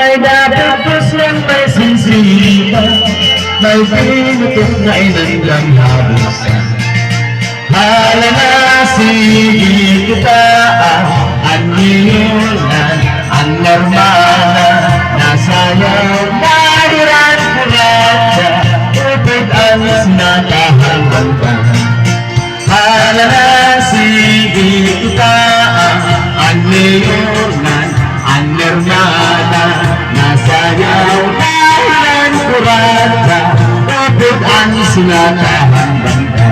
May dapat lang may sinsita, may pinutok na inandang habusan. Hala na sige kita, ang niyunan, ang normal, nasayaw, nahiran kulatsa, upit ang sinatahanggang ka. Hala na sige kita, ang niyunan, ang normal, nasayaw, nahiran kulatsa, upit ang sinatahanggang ka.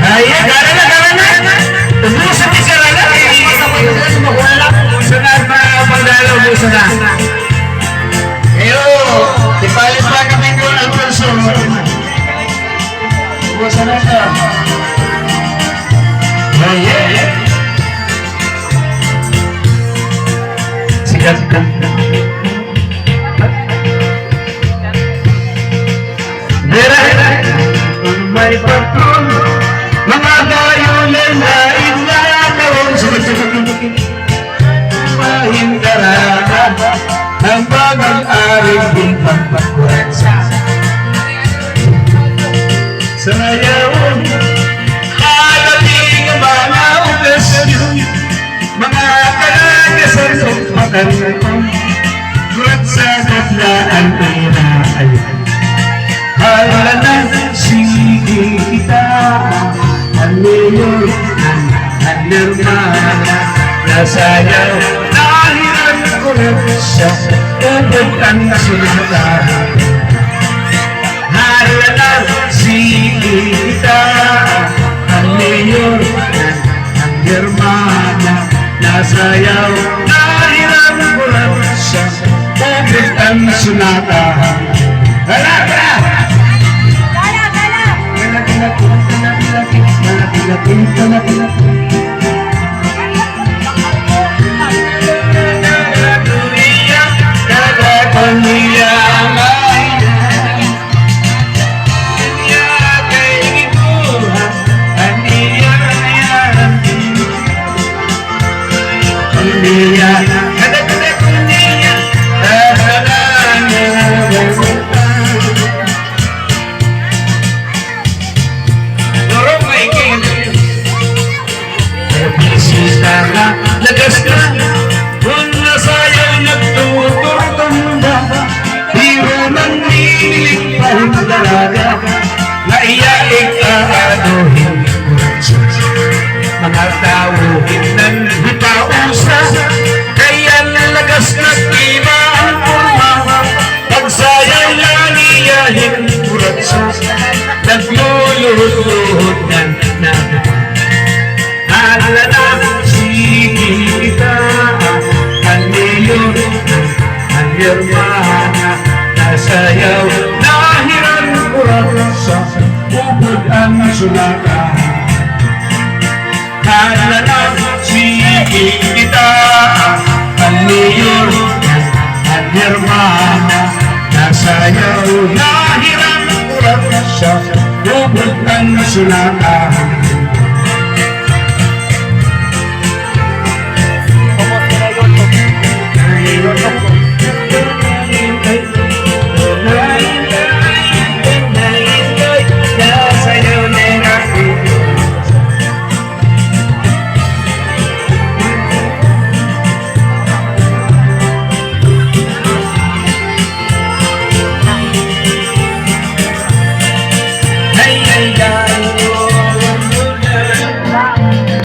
Ayan, gana na. Ubusan ni Sarala. Ubusan na pa pagdalo, ubusan na. Eyo, tipalit pa kami ko ang kurso. Ubusan na ito. Ayan. Sikat. May patrol, mga gayunan na inagaw mahindarahan ang bagong-aring di pagpakuransa. Sa ngayon, halating mga okasyon, mga kalagasan o pagkakon, gulat sa katlaan pera ay hala na sige kita, ang niyunan, ang nirmana, nasayaw, nahiran ko na siya, upit ang sinatahan. Hala na sige kita, ang niyunan, ang nirmana, nasayaw, nahiran ko na siya, upit ang sinatahan. Hala! Lagas ka, kung nasayaw nagtuturtumba, hiro ng nilig pahing dalaga, naiyaig aadohin mga tawin ng hipausa, kaya lagas na iba ang purma, pagsayaw lang iyahin kuratsa, nagluluhod ng nagpa. Hala na sige kita, ang niyunan, ang nirmana, nasayaw, nahiran kuratsa, upod ang sulakahan. Hala na sige kita, ang niyunan, ang nirmana, nasayaw, nahiran kuratsa, upod ang sulakahan.